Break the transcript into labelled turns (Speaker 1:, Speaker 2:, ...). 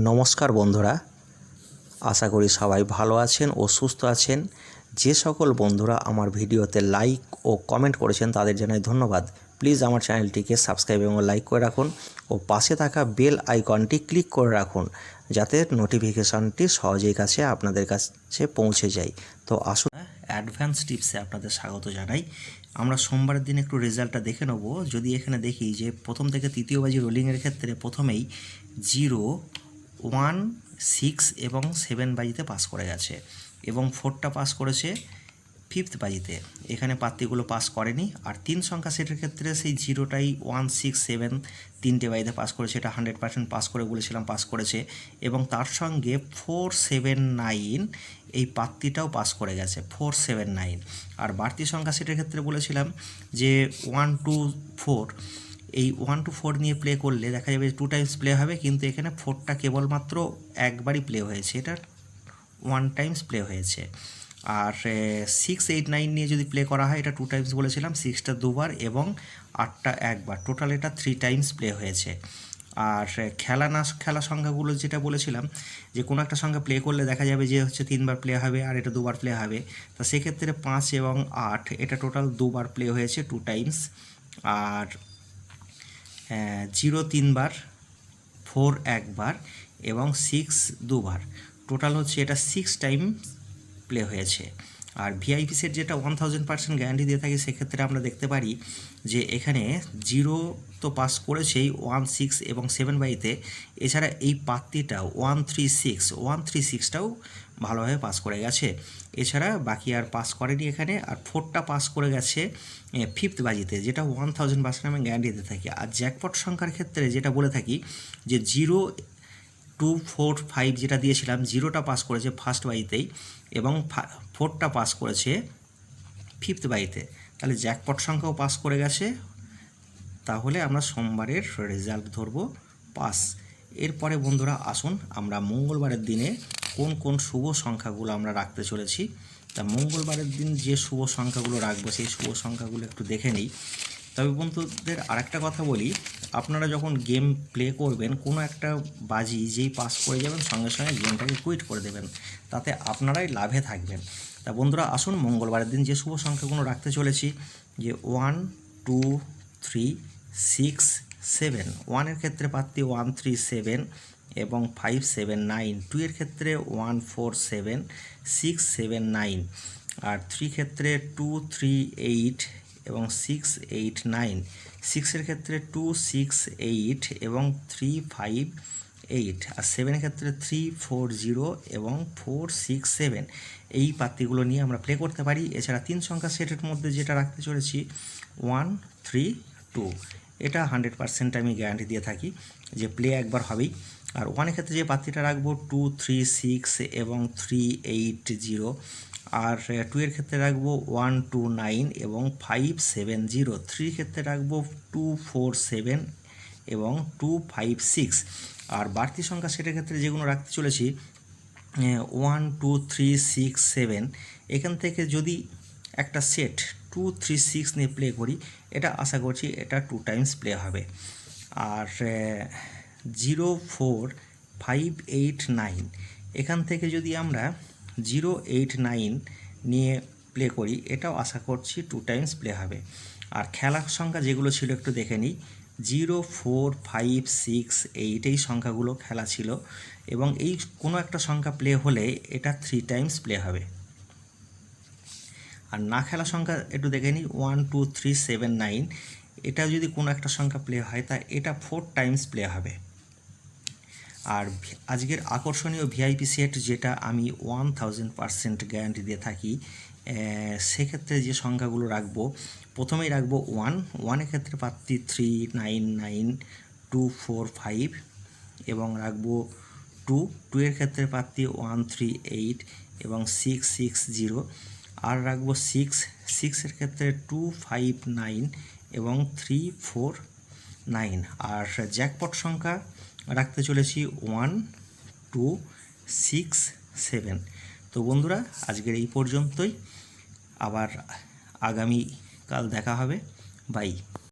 Speaker 1: নমস্কার বন্ধুরা, আশা করি সবাই ভালো আছেন ও সুস্থ আছেন। যে সকল বন্ধুরা আমার ভিডিওতে লাইক ও কমেন্ট করেছেন তাদের জানাই ধন্যবাদ। প্লিজ আমার চ্যানেলটিকে সাবস্ক্রাইব এবং লাইক করে রাখুন ও পাশে থাকা বেল আইকনটি ক্লিক করে রাখুন, যাতে নোটিফিকেশানটি সহজেই কাছে আপনাদের কাছে পৌঁছে যায়। তো আসুন, অ্যাডভান্স টিপসে আপনাদের স্বাগত জানাই। আমরা সোমবারের দিন একটু রেজাল্টটা দেখে নেব। যদি এখানে দেখি যে প্রথম থেকে তৃতীয় বাজি রোলিংয়ের ক্ষেত্রে প্রথমেই 0, 1, 6 এবং 7 বাজিতে পাস করে গেছে এবং 4টা পাস করেছে 5th বাজিতে। এখানে পাত্তিগুলো পাস করেনি। আর 3 সংখ্যা সেটের ক্ষেত্রে সেই 0টাই 1, 6, 7 তিনটে বাজিতে পাস করেছে। এটা 100% পাস করে বলেছিলাম, পাস করেছে। এবং তার সঙ্গে 4, 7, 9 এই পাত্তিটাও পাস করে গেছে, 4, 7, 9। আর বাড়তি সংখ্যা সেটের ক্ষেত্রে বলেছিলাম যে 1, 2, 4, এই 1 to 4 নিয়ে প্লে করলে দেখা যাবে 2 টাইমস প্লে হবে, কিন্তু এখানে 4টা কেবলমাত্র একবারই প্লে হয়েছে, এটা 1 টাইমস প্লে হয়েছে। আর 6, 8, 9 নিয়ে যদি প্লে করা হয়, এটা 2 টাইমস বলেছিলাম, 6টা দুবার এবং 8টা একবার, টোটাল এটা 3 টাইমস প্লে হয়েছে। আর খেলা সংখ্যাগুলো যেটা বলেছিলাম যে কোনো একটা সংখ্যা প্লে করলে দেখা যাবে যে হচ্ছে 3বার প্লে হবে আর এটা 2বার প্লে হবে। তো সেক্ষেত্রে 5 এবং 8 এটা টোটাল 2বার প্লে হয়েছে, 2 টাইমস। আর 0 3বার, 4 একবার এবং 6 দুবার, টোটাল হচ্ছে এটা 6 টাইম প্লে হয়েছে। আর ভিআইপি সেট যেটা 1000% গ্যারান্টি দিয়ে থাকি, সেক্ষেত্রে আমরা দেখতে পারি যে এখানে 0 তো পাস করেছেই 1, 6 এবং 7 বাজিতে। এছাড়া এই পাত্তিটাও 1, 3, 6, 136টাও ভালোভাবে পাস করে গেছে। এছাড়া বাকি আর পাস করেনি এখানে। আর 4টা পাস করে গেছে 5th বাজিতে, যেটা 1000% আমি গ্যারান্টি দিয়ে থাকি। আর জ্যাকপট সংখ্যার ক্ষেত্রে যেটা বলে থাকি যে 0, 2, 4, 5 যেটা দিয়েছিলাম, 0টা পাস করেছে 1st বাজিতেই এবং 4টা পাস করেছে 5th বাজিতে। তাহলে জ্যাকপট সংখ্যাও পাস করে গেছে। তাহলে আমরা সোমবারের রেজাল্ট ধরবো পাস। এরপরে বন্ধুরা আসুন আমরা মঙ্গলবারের দিনে কোন কোন শুভ সংখ্যাগুলো আমরা রাখতে চলেছি। তা মঙ্গলবারের দিন যে শুভ সংখ্যাগুলো রাখবো সেই শুভ সংখ্যাগুলো একটু দেখে নিই। তবে বন্ধুদের আরেকটা কথা বলি, আপনারা যখন গেম প্লে করবেন, কোনো একটা বাজি যেই পাস করে যাবেন সঙ্গে সঙ্গে গেমটাকে কুইট করে দেবেন, তাতে আপনারাই লাভে থাকবেন। তা বন্ধুরা আসুন মঙ্গলবারের দিন যে শুভ সংখ্যাগুলো রাখতে চলেছি, যে 1, 2, 3, 6, 7। 1-এর ক্ষেত্রে পাত্তি 1, 3, 7 এবং 5, 7, 9। 2-এর ক্ষেত্রে 1, 4, 7, 6, 7, 9। আর 3 ক্ষেত্রে 2, 3, 8 এবং 6, 8, 9। 6-এর ক্ষেত্রে 2, 6, 8 এবং 3, 5, 8। আর 7-এর ক্ষেত্রে 3, 4, 0 এবং 4, 6, 7। এই পাত্তিগুলো নিয়ে আমরা প্লে করতে পারি। এছাড়া 3 সংখ্যা সেটের মধ্যে যেটা রাখতে চলেছি 1, 3, 2, এটা 100% আমি গ্যারান্টি দিয়ে থাকি যে প্লে একবার হবেই। আর 1-এর ক্ষেত্রে যে পাত্তিটা রাখবো 2, 3, 6 এবং 3, 8, 0। আর 2-এর ক্ষেত্রে রাখবো 1, 2, 9 এবং 5, 7, 0। 3 ক্ষেত্রে রাখবো 2, 4, 7 এবং 2, 5, 6। আর বাড়তি সংখ্যা সেটের ক্ষেত্রে যেগুলো রাখতে চলেছি 1, 2, 3, 6, 7। এখান থেকে যদি একটা সেট 2, 3, 6 নিয়ে প্লে করি, এটা আশা করছি এটা 2 টাইমস প্লে হবে। আর 0, 4, 5, 8, 9 এখান থেকে যদি আমরা 0, 8, 9 নিয়ে প্লে করি, এটাও আশা করছি 2 টাইমস প্লে হবে। আর খেলার সংখ্যা যেগুলো ছিল একটু দেখে নিই। 0, 4, 5, 6, 8 এই সংখ্যাগুলো খেলা ছিল এবং এই কোনো একটা সংখ্যা প্লে হলে এটা 3 টাইমস প্লে হবে। আর না খেলা সংখ্যা একটু দেখে নিই, 1, 2, 3, 7, 9। এটা যদি কোনো একটা সংখ্যা প্লে হয় তা এটা 4 টাইমস প্লে হবে। আর আজকের আকর্ষণীয় ভিআইপি সেট যেটা আমি 1000% গ্যারান্টি দিয়ে থাকি, সেক্ষেত্রে যে সংখ্যাগুলো রাখবো, প্রথমেই রাখবো 1। 1-এর ক্ষেত্রে পাত্তি 3, 9, 9, 2, 4, 5 এবং রাখবো 2। 2-এর ক্ষেত্রে পাত্তি 1, 3, 8 এবং 6, 6, 0। আর রাখবো 6। 6-এর ক্ষেত্রে 2, 5, 9 এবং 3, 4, 9। আর জ্যাকপট সংখ্যা রাখতে চলেছি 1, 2, 6, 7। তো বন্ধুরা আজকের এই পর্যন্তই, আবার আগামীকাল দেখা হবে। বাই।